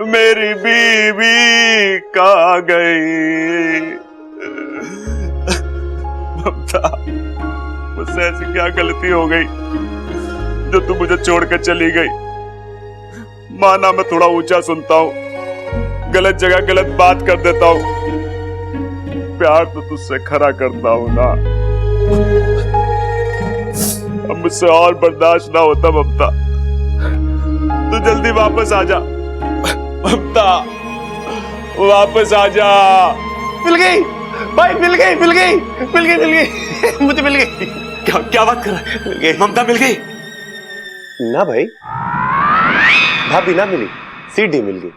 मेरी बीवी कहाँ गई? ममता, मुझसे ऐसी क्या गलती हो गई जो तू मुझे छोड़कर चली गई? माना मैं थोड़ा ऊंचा सुनता हूँ, गलत जगह गलत बात कर देता हूँ, प्यार तो तुझसे खरा करता हूँ ना। अब मुझसे और बर्दाश्त ना होता ममता, तू जल्दी वापस आ जा। ममता वापस आ जा। मिल गई भाई, मिल गई मिल गई मिल गई मिल गई मुझे मिल गई। क्या बात कर रहा है? ममता मिल गई? ना भाई, भाभी ना मिली, सीढ़ी मिल गई।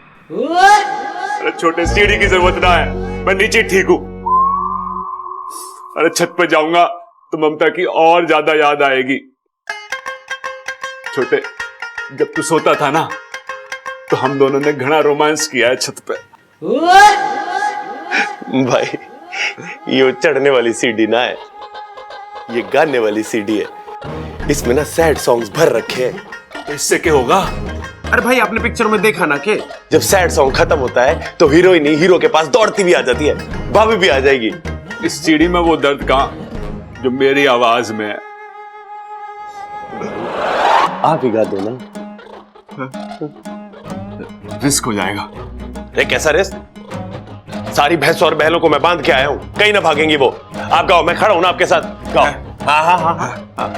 अरे छोटे, सीढ़ी की जरूरत ना है, मैं नीचे ठीक हूं। अरे छत पे जाऊंगा तो ममता की और ज्यादा याद आएगी। छोटे, जब तू सोता था ना तो हम दोनों ने घना रोमांस किया है छत पे। भाई ये चढ़ने वाली सीढ़ी ना है, ये गाने वाली सीढ़ी है। इसमें ना सैड सॉन्ग्स भर रखे हैं। तो इससे क्या होगा? अरे भाई आपने पिक्चर में देखा ना कि जब सैड सॉन्ग खत्म होता है तो हीरोइन हीरो के पास दौड़ती भी आ जाती है, भाभी भी आ जाएगी। इस सीढ़ी में वो दर्द कहां जो मेरी आवाज में है? आप ही गा दो ना। रिस्क हो जाएगा। अरे कैसा रिस्क? सारी भैंस और बैलों को मैं बांध के आया हूं, कहीं ना भागेंगी वो। आप गाओ, मैं खड़ा हूं ना आपके साथ। गाओ। हाँ हाँ हाँ हाँ।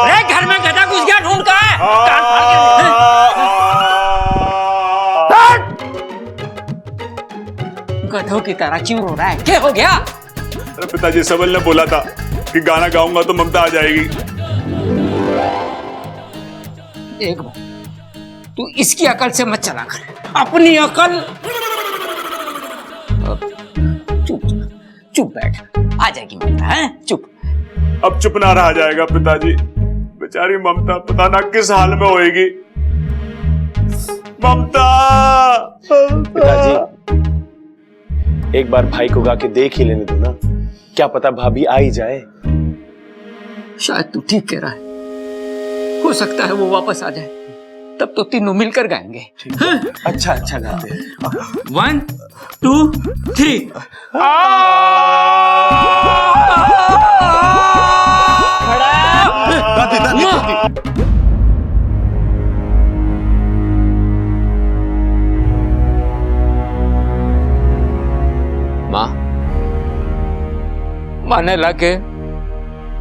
अरे घर में गधा घुस गया, ढूंढ कहाँ है? कान फाड़ के गधों की तरह क्यों रो रहा है? क्या हो गया? अरे पिताजी, सबल ने बोला था कि गाना गाऊंगा तो ममता आ जाएगी। एक बार तू इसकी अकल से मत चला कर, अपनी अकल। चुप चुप बैठ, आ जाएगी ममता। है चुप। अब चुप ना रहा जाएगा पिताजी, बेचारी ममता पता ना किस हाल में होएगी। ममता। पिताजी एक बार भाई को गा के देख ही लेने दो ना, क्या पता भाभी आ ही जाए। शायद तू ठीक कह रहा है, हो सकता है वो वापस आ जाए, तब तो तीनों मिलकर गाएंगे। अच्छा अच्छा गाते हैं। 1 2 3। माँ, माने लगे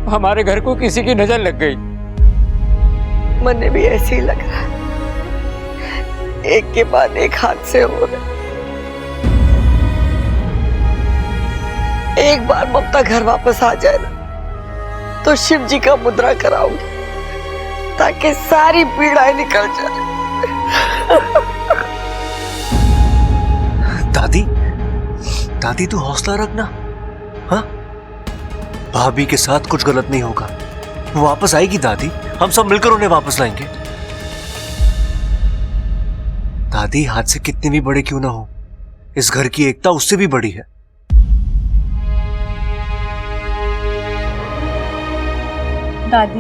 हमारे घर को किसी की नजर लग गई। मुझे भी ऐसे ही लग रहा है, एक के बाद एक हादसे हो रहे। एक बार ममता घर वापस आ जाए ना तो शिव जी का मुद्रा कराऊंगी ताकि सारी पीड़ाएं निकल जाए। दादी, दादी तू हौसला रखना। हाँ, भाभी के साथ कुछ गलत नहीं होगा, वो वापस आएगी दादी, हम सब मिलकर उन्हें वापस लाएंगे। दादी हादसे कितने भी बड़े क्यों ना हो, इस घर की एकता उससे भी बड़ी है। दादी,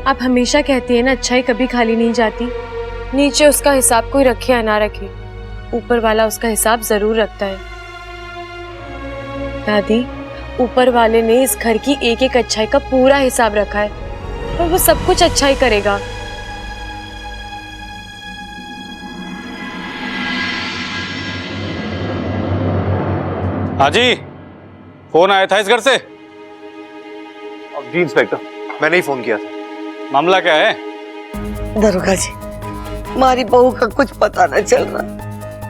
आप हमेशा कहती है ना, अच्छाई कभी खाली नहीं जाती। नीचे उसका हिसाब कोई रखे या ना रखे, ऊपर वाला उसका हिसाब जरूर रखता है। दादी, ऊपर वाले ने इस घर की एक एक अच्छाई का पूरा हिसाब रखा है और वो सब कुछ अच्छा ही करेगा। हाँ जी, फोन आया था इस घर से। जी इंस्पेक्टर, मैंने ही फोन किया था। मामला क्या है? दरोगा जी, हमारी बहू का कुछ पता न चल रहा।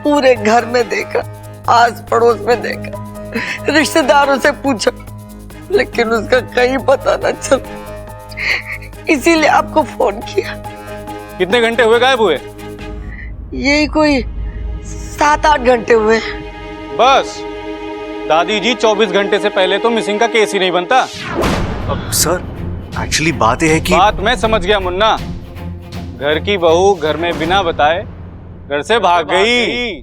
पूरे घर में देखा, आस पड़ोस में देखा, रिश्तेदारों से पूछा, लेकिन उसका कहीं पता न चल। इसीलिए आपको फोन किया। कितने घंटे हुए गायब हुए? यही कोई 7-8 घंटे हुए। बस दादी जी, 24 घंटे से पहले तो मिसिंग का केस ही नहीं बनता। सर, एक्चुअली बात यह है कि बात मैं समझ गया मुन्ना। घर की बहू घर में बिना बताए घर से भाग गई।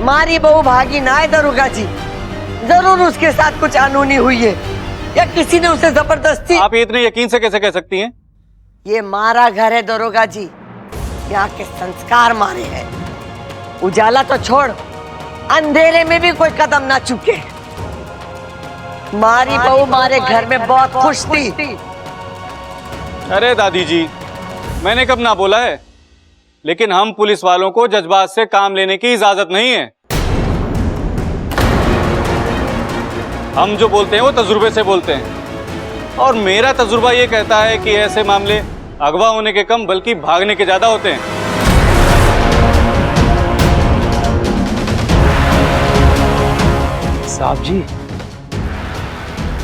मारी बहू भागी ना है दरोगा जी। जरूर उसके साथ कुछ अनहोनी हुई है या किसी ने उसे जबरदस्ती। आप ये इतने यकीन से कैसे कह सकती हैं? ये मारा घर है दरोगा जी, यहाँ के संस्कार मारे हैं। उजाला तो छोड़, अंधेरे में भी कोई कदम ना चुके। मारी बहू मारे घर में बहुत खुश थी। अरे दादी जी, मैंने कब ना बोला है, लेकिन हम पुलिस वालों को जज्बात से काम लेने की इजाजत नहीं है। हम जो बोलते हैं वो तजुर्बे से बोलते हैं, और मेरा तजुर्बा ये कहता है कि ऐसे मामले अगवा होने के कम बल्कि भागने के ज्यादा होते हैं। साहब जी,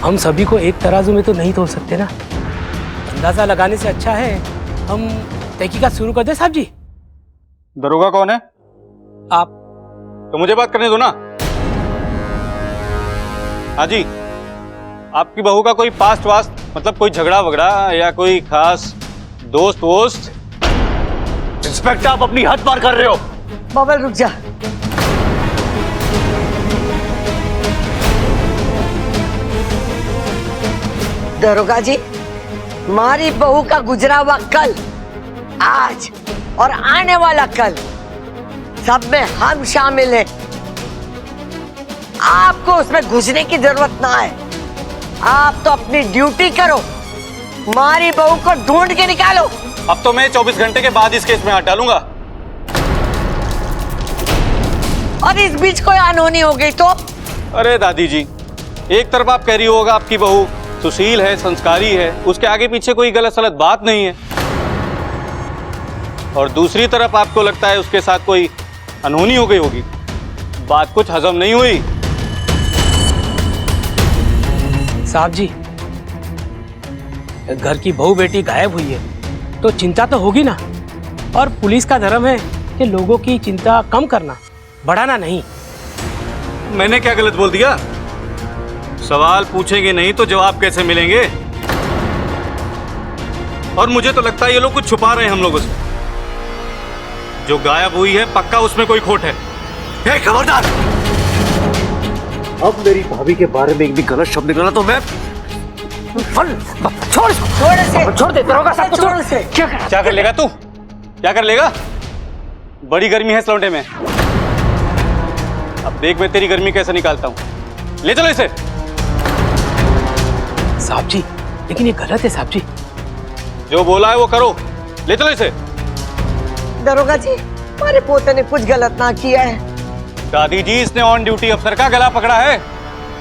हम सभी को एक तराजू में तो नहीं तोल सकते ना। अंदाजा लगाने से अच्छा है हम तहकीकात शुरू कर दें। साहब जी, दरोगा कौन है? आप। तो मुझे बात करने दो ना। हाँ जी, आपकी बहू का कोई पास्ट वास्ट, मतलब कोई झगड़ा वगड़ा या कोई खास दोस्त वोस्त? इंस्पेक्टर, आप अपनी हद पार कर रहे हो। बबल रुक जा। दरोगा जी, मारी बहू का गुजरा हुआ कल, आज और आने वाला कल, सब में हम शामिल हैं। आपको उसमें घुसने की जरूरत ना है। आप तो अपनी ड्यूटी करो, मारी बहू को ढूंढ के निकालो। अब तो मैं 24 घंटे के बाद इस केस में हाथ डालूंगा। और इस बीच कोई अनहोनी हो गई तो? अरे दादी जी, एक तरफ आप कह रही होगा आपकी बहू सुशील है, संस्कारी है, उसके आगे पीछे कोई गलत सलत बात नहीं है, और दूसरी तरफ आपको लगता है उसके साथ कोई अनहोनी हो गई होगी। बात कुछ हजम नहीं हुई। साहब जी, घर की बहू बेटी गायब हुई है तो चिंता तो होगी ना, और पुलिस का धर्म है कि लोगों की चिंता कम करना, बढ़ाना नहीं। मैंने क्या गलत बोल दिया? सवाल पूछेंगे नहीं तो जवाब कैसे मिलेंगे? और मुझे तो लगता है ये लोग कुछ छुपा रहे हैं हम लोगों से। जो गायब हुई है पक्का उसमें कोई खोट है। ए, खबरदार! अब मेरी भाभी के बारे में एक भी गलत शब्द निकला तो मैं छोड़ दे दरोगा साहब, छोड़ से। क्या कर लेगा तू? क्या कर लेगा? बड़ी गर्मी है इस लौंडे में। अब देख मैं तेरी गर्मी कैसे निकालता हूं। ले चलो इसे। साहब जी, लेकिन ये गलत है साहब जी। जो बोला है वो करो। ले चलो इसे। दरोगा जी, हमारे पोते ने कुछ गलत ना किया है। दादी जी, इसने ऑन ड्यूटी अफसर का गला पकड़ा है।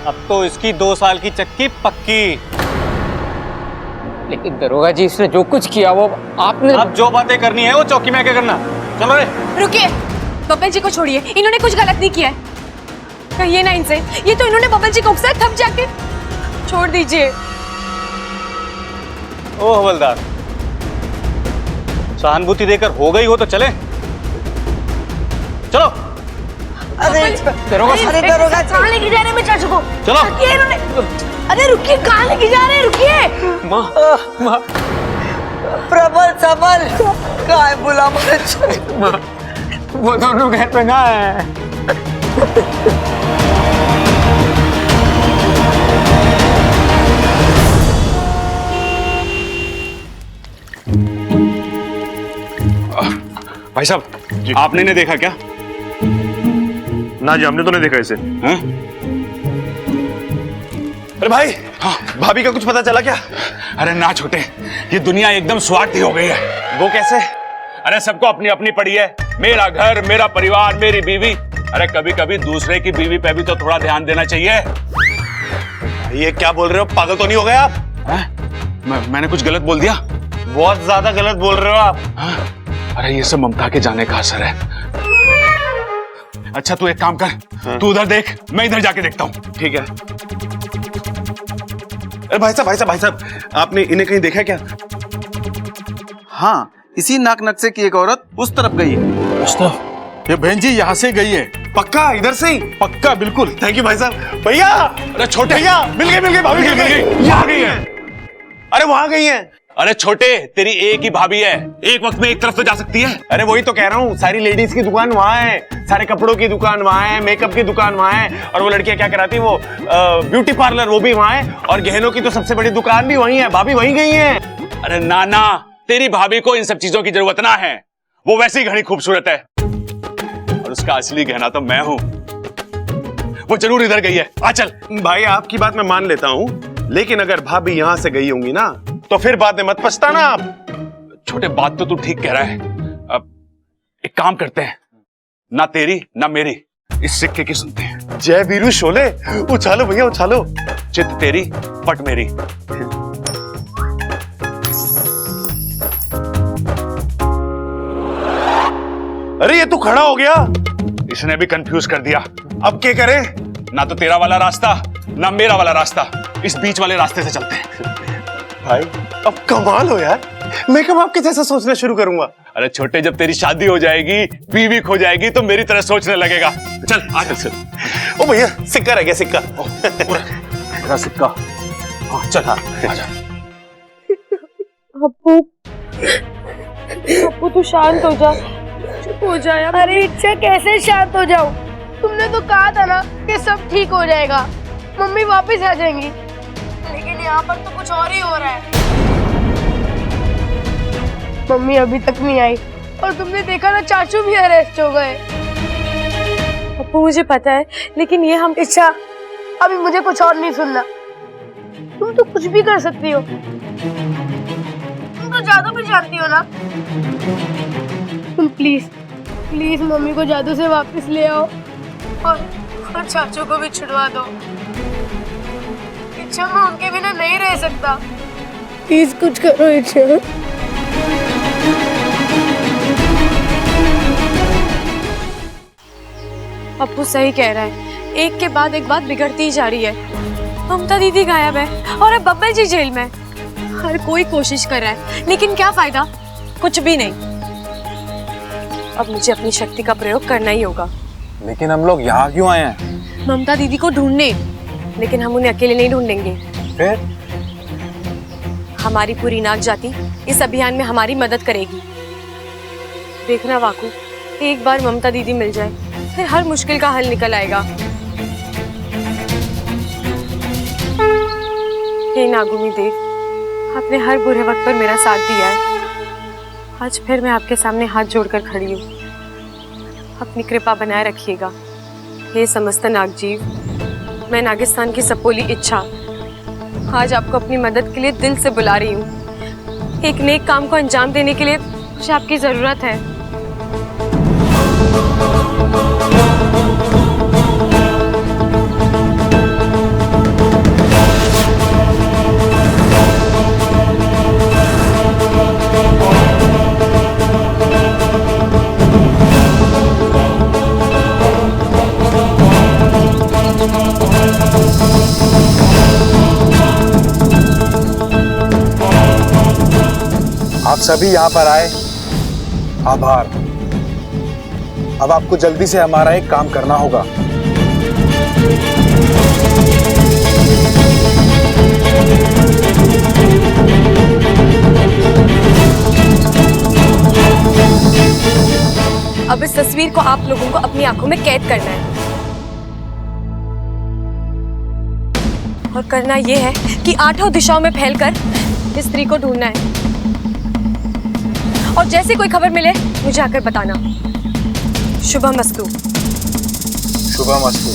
अब तो इसकी 2 साल की चक्की पक्की। लेकिन दरोगा जी, इसने जो कुछ किया वो आपने। अब जो बातें करनी है वो चौकी में आके करना। चलो रे। रुकिए, बब्बल जी को छोड़िए, इन्होंने कुछ गलत नहीं किया है। कहिए ना इनसे, ये तो इन्होंने बब्बल जी को उकसाया, थक जाके छोड़ दीजिए। ओ हवलदार, सहानुभूति देकर हो गई हो तो चले। चलो। अरे दरोगा जी, कहाँ लेके जा रहे हैं? मैं चाचू को चलो। रुकिए इन्होंने। अरे रुकिए, कहाँ लेके जा रहे हैं? रुकिए। माँ, प्रबल सबल काय बुला मुझे। वो दोनों घर पे ना है। भाई साहब, आपने नहीं देखा क्या? ना जी, हमने तो नहीं देखा इसे। हैं? अरे भाई, भाभी का कुछ पता चला क्या? अरे ना छोटे, ये दुनिया एकदम स्वार्थी हो गई है। वो कैसे? अरे सबको अपनी अपनी पड़ी है। मेरा घर, मेरा परिवार, मेरी बीवी। अरे कभी कभी दूसरे की बीवी पे भी तो थोड़ा ध्यान देना चाहिए। ये क्या बोल रहे हो? पागल तो नहीं हो गए आप? मैंने कुछ गलत बोल दिया? बहुत ज्यादा गलत बोल रहे हो आप। अरे ये सब ममता के जाने का असर है। अच्छा तू एक काम कर, तू उधर देख, मैं इधर जाके देखता हूँ। ठीक है। अरे भाई साहब, आपने इन्हें कहीं देखा क्या? हाँ, इसी नाक नक्शे की एक औरत उस तरफ गई है। ये बहन जी यहाँ से गई है। पक्का इधर से ही? पक्का, बिल्कुल। थैंक यू भाई साहब। भैया, अरे छोटे, भैया मिल गई भाभी मिल गई। यहाँ गई है। अरे वहां गई है। अरे छोटे, तेरी एक ही भाभी है, एक वक्त में एक तरफ तो जा सकती है। अरे वही तो कह रहा हूँ, सारी लेडीज की दुकान वहां है। सारे कपड़ों की दुकान वहां है, मेकअप की दुकान वहां है, और वो लड़कियां क्या कराती है, वो ब्यूटी पार्लर वो भी वहां है, और गहनों की तो सबसे बड़ी दुकान भी वहीं है। भाभी वहीं गई है। अरे नाना, तेरी भाभी को इन सब चीजों की जरूरत ना है, वो वैसे ही घनी खूबसूरत है, और उसका असली गहना तो मैं हूं। वो जरूर इधर गई है। आ चल। भाई आपकी बात मैं मान लेता हूं, लेकिन अगर भाभी यहां से गई होंगी ना तो फिर बाद में मत पछताना आप। छोटे, बात तो तू ठीक कह रहा है। अब एक काम करते हैं, ना तेरी ना मेरी, इस सिक्के की सुनते हैं। जय वीरू शोले, उछालो भैया उछालो। चित तेरी पट मेरी। अरे ये तू खड़ा हो गया, इसने भी कंफ्यूज कर दिया। अब क्या करें? ना तो तेरा वाला रास्ता ना मेरा वाला रास्ता, इस बीच वाले रास्ते से चलते हैं। भाई अब कमाल हो यार, मैं कब आपके जैसा सोचना शुरू करूंगा। अरे छोटे, जब तेरी शादी हो जाएगी, बीवी खो जाएगी, तो मेरी तरह सोचने लगेगा। चल आ चल। ओ भैया सिक्का रह गया, सिक्का। मेरा सिक्का। हाँ चल, हाँ आजा। अप्पू, अप्पू तू शांत हो जा, चुप हो जा यार। अरे इच्छा, कैसे शांत हो जाऊं? तुमने तो कहा था ना कि सब ठीक हो जाएगा, मम्मी वापस आ जाएंगी, लेकिन यहाँ पर तो कुछ और ही हो रहा है। मम्मी अभी तक नहीं आई, और तुमने देखा ना चाचू भी अरेस्ट हो गए। अप्पू मुझे पता है, लेकिन ये हम इच्छा, अभी मुझे कुछ और नहीं सुनना। तुम तो कुछ भी कर सकती हो, तुम तो जादू भी जानती हो ना। तुम प्लीज प्लीज मम्मी को जादू से वापस ले आओ, और चाचू को भी छुड़वा दो। इच्छा, मैं उनके बिना नहीं रह सकता, प्लीज कुछ करो इच्छा। अप्पू सही कह रहा है, एक के बाद एक बात बिगड़ती ही जा रही है। ममता दीदी गायब है और अब बब्बल जी जेल में। हर कोई कोशिश कर रहा है, लेकिन क्या फायदा? कुछ भी नहीं। अब मुझे अपनी शक्ति का प्रयोग करना ही होगा। लेकिन हम लोग यहाँ क्यों आए हैं? ममता दीदी को ढूंढने, लेकिन हम उन्हें अकेले नहीं ढूंढेंगे। फिर? हमारी पूरी नाग जाति इस अभियान में हमारी मदद करेगी। देखना वाकू, एक बार ममता दीदी मिल जाए, फिर हर मुश्किल का हल निकल आएगा। हे नागुनी देव, आपने हर बुरे वक्त पर मेरा साथ दिया है। आज फिर मैं आपके सामने हाथ जोड़कर खड़ी हूँ। अपनी कृपा बनाए रखिएगा। हे समस्त नागजीव, मैं नागिस्तान की सपोली इच्छा आज आपको अपनी मदद के लिए दिल से बुला रही हूँ। एक नेक काम को अंजाम देने के लिए मुझे आपकी जरूरत है। आप सभी यहाँ पर आए, आभार। अब आपको जल्दी से हमारा एक काम करना होगा। अब इस तस्वीर को आप लोगों को अपनी आंखों में कैद करना है, और करना यह है कि 8 दिशाओं में फैलकर इस स्त्री को ढूंढना है, और जैसे कोई खबर मिले मुझे आकर बताना। शुभमस्तु। शुभमस्तु।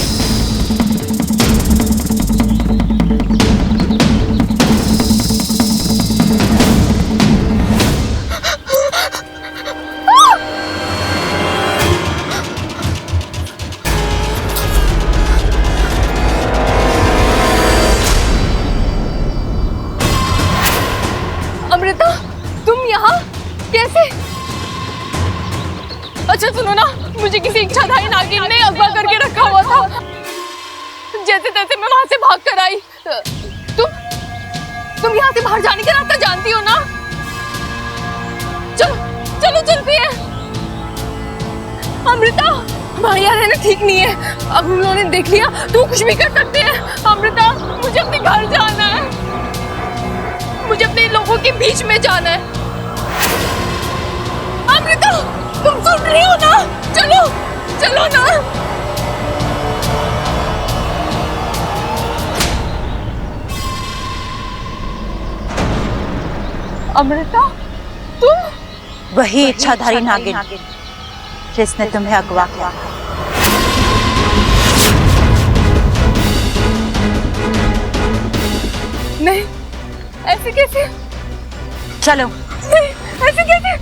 अमृता, तुम यहाँ कैसे? अच्छा सुनो ना, मुझे किसी इच्छाधारी नागिन ने अगवा करके रखा हुआ था। जैसे तैसे मैं वहां से भाग कर आई। तुम यहाँ से बाहर जाने का रास्ता जानती हो ना? चलो चलो चलती है। अमृता, भाई यार रहना ठीक नहीं है, अब उन्होंने देख लिया तो कुछ भी कर सकते हैं। अमृता, मुझे अपने घर जाना है, मुझे अपने लोगों के बीच में जाना है। अमृता, तुम सुन रही हो ना? चलो चलो ना। अमृता, तुम? वही इच्छाधारी नागिन जिसने तुम्हें अगवा किया। नहीं, ऐसे कैसे? चलो। नहीं, ऐसे कैसे?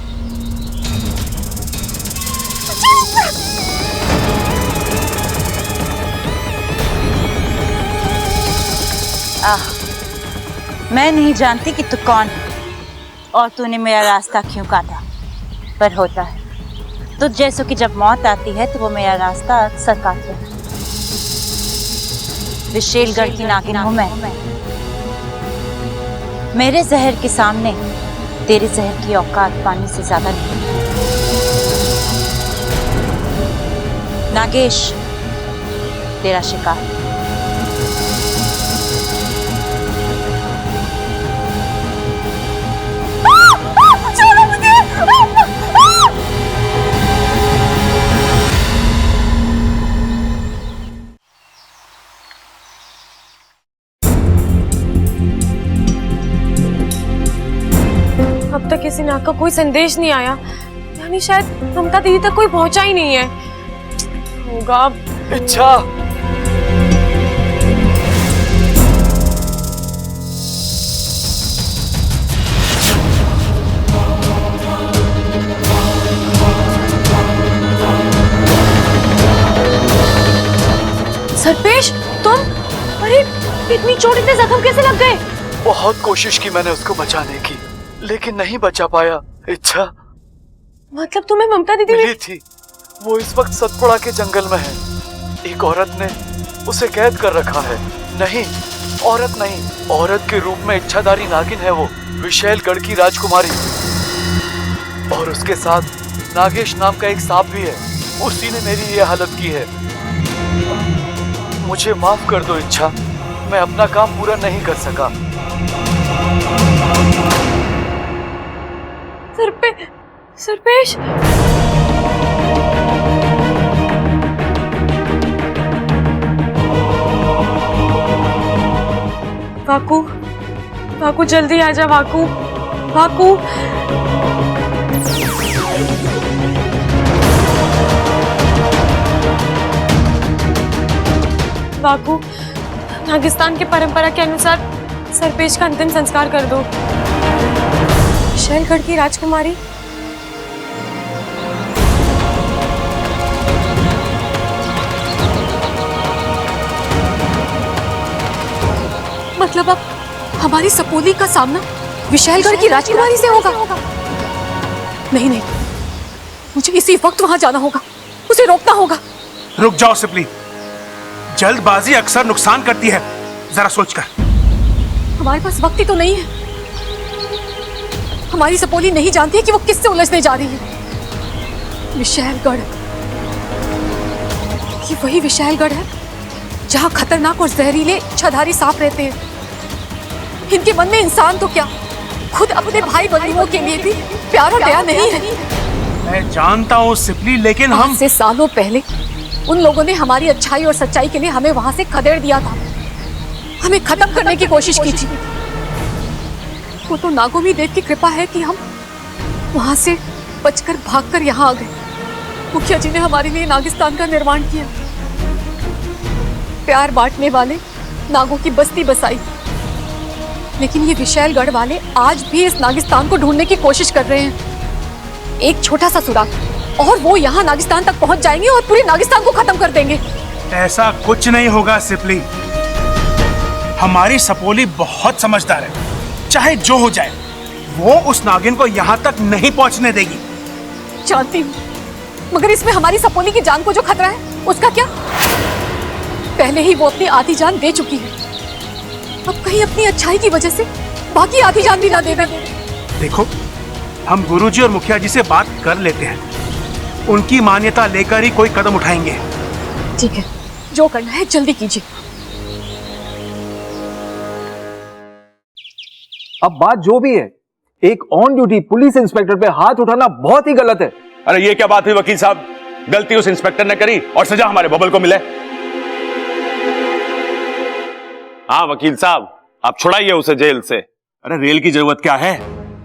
मैं नहीं जानती कि तू कौन है और तूने मेरा रास्ता क्यों काटा, पर होता है तुझ जैसों की जब मौत आती है तो वो मेरा रास्ता अक्सर काटते हैं। विशेलगढ़ की नागिन हूं मैं। मेरे जहर के सामने तेरे जहर की औकात पानी से ज्यादा नहीं। नागेश तेरा शिकार। अब तक किसी नाग का कोई संदेश नहीं आया, यानी शायद ममता दीदी तक कोई पहुंचा ही नहीं है। होगा इच्छा। सर्पेश, तुम? अरे इतनी चोट, इतने जख्म कैसे लग गए? बहुत कोशिश की मैंने उसको बचाने की, लेकिन नहीं बचा पाया। इच्छा, मतलब तुम्हें ममता दीदी मिली थी। वो इस वक्त सतपुड़ा के जंगल में है। एक औरत ने उसे कैद कर रखा है। नहीं, औरत नहीं, औरत के रूप में इच्छाधारी नागिन है वो, विशेलगढ़ की राजकुमारी। और उसके साथ नागेश नाम का एक सांप भी है। उसी ने मेरी ये हालत की है। मुझे माफ कर दो इच्छा, मैं अपना काम पूरा नहीं कर सका। सर्पेश, वाकू, वाकू जल्दी आजा वाकू, वाकू। वाकू, नागिस्तान के परंपरा के अनुसार सर्पेश का अंतिम संस्कार कर दो। विशेलगढ़ की राजकुमारी। मतलब अब हमारी सपोली का सामना विशेलगढ़ की राजकुमारी से होगा? नहीं नहीं, मुझे इसी वक्त वहां जाना होगा, उसे रोकना होगा। रुक जाओ सिपली, जल्दबाजी अक्सर नुकसान करती है, जरा सोचकर। हमारे पास वक्त ही तो नहीं है। हमारी सपोली नहीं जानती है कि वो किससे उलझने जा रही है। विशेलगढ़, ये वही विशेलगढ़ है जहां खतरनाक और जहरीले इच्छाधारी सांप रहते हैं। इनके मन में इंसान तो क्या, खुद अपने भाई बंधुओं के लिए भी प्यार और दया नहीं है। मैं जानता हूँ सिपली, लेकिन हम से सालों पहले उन लोगों ने हमारी अच्छाई और सच्चाई के लिए हमें वहां से खदेड़ दिया था, हमें खत्म करने की कोशिश की थी। वो तो नागोमी देव की कृपा है कि हम वहां से बचकर भागकर यहाँ आ गए। मुखिया जी ने हमारे लिए नागिस्तान का निर्माण किया, प्यार बांटने वाले नागों की बस्ती बसाई। लेकिन ये विशेलगढ़ वाले आज भी इस नागिस्तान को ढूंढने की कोशिश कर रहे हैं। एक छोटा सा सुराग और वो यहाँ नागिस्तान तक पहुंच जाएंगे और पूरे नागिस्तान को खत्म कर देंगे। ऐसा कुछ नहीं होगा सिपली, हमारी सपोली बहुत समझदार है। चाहे जो हो जाए, वो उस नागिन को यहाँ तक नहीं पहुँचने देगी। जानती हूँ, मगर इसमें हमारी सपोली की जान को जो खतरा है उसका क्या? पहले ही वो अपनी आधी जान दे चुकी है, अब कहीं अपनी अच्छाई की वजह से बाकी आधी जान भी ना दे दे। देखो, हम गुरुजी और मुखिया जी से बात कर लेते हैं, उनकी मान्यता लेकर ही कोई कदम उठाएंगे। ठीक है, जो करना है जल्दी कीजिए। अब बात जो भी है, एक ऑन ड्यूटी पुलिस इंस्पेक्टर पे हाथ उठाना बहुत ही गलत है। अरे ये क्या बात हुई वकील साहब, गलती उस इंस्पेक्टर ने करी और सजा हमारे बबल को मिले। हाँ वकील साहब, आप छुड़ाइए उसे जेल से। अरे रेल की जरूरत क्या है,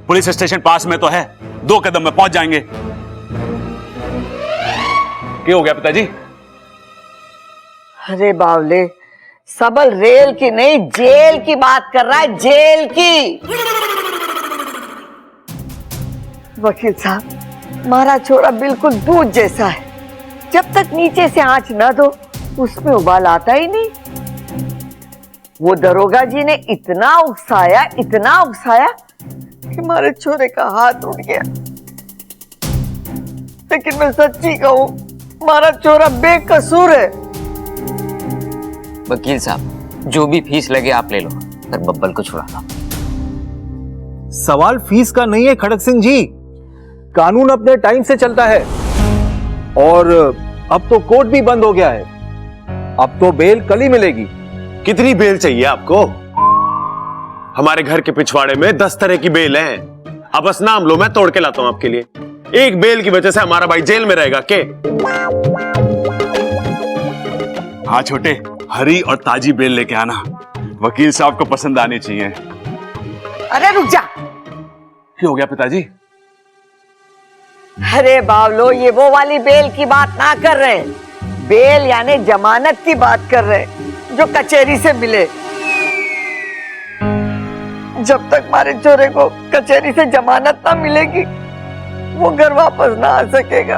पुलिस स्टेशन पास में तो है, 2 कदम में पहुंच जाएंगे। क्या हो गया पिताजी? अरे बावले, सबल रेल की नहीं जेल की बात कर रहा है, जेल की। वकील साहब, हमारा छोरा बिल्कुल दूध जैसा है, जब तक नीचे से आंच न दो उसमें उबाल आता ही नहीं। वो दरोगा जी ने इतना उकसाया कि हमारे छोरे का हाथ उठ गया। लेकिन मैं सच्ची कहूं, हमारा छोरा बेकसूर है। वकील साहब, जो भी फीस लगे आप ले लो, पर बब्बल को छुड़ा लो। सवाल फीस का नहीं है खड़क सिंह जी, कानून अपने टाइम से चलता है और अब तो कोर्ट भी बंद हो गया है। अब तो बेल कल ही मिलेगी। कितनी बेल चाहिए आपको? हमारे घर के पिछवाड़े में 10 तरह की बेल है। अब बस नाम लो, मैं तोड़ के लाता हूं आपके लिए। एक बेल की वजह से हमारा भाई जेल में रहेगा के? हाँ छोटे, हरी और ताजी बेल लेके आना, वकील साहब को पसंद आनी चाहिए। अरे रुक जा। क्या हो गया पिताजी? अरे बावलो, ये वो वाली बेल की बात ना कर रहे हैं, बेल यानी जमानत की बात कर रहे हैं, जो कचहरी से मिले। जब तक हमारे छोरे को कचहरी से जमानत ना मिलेगी, वो घर वापस ना आ सकेगा।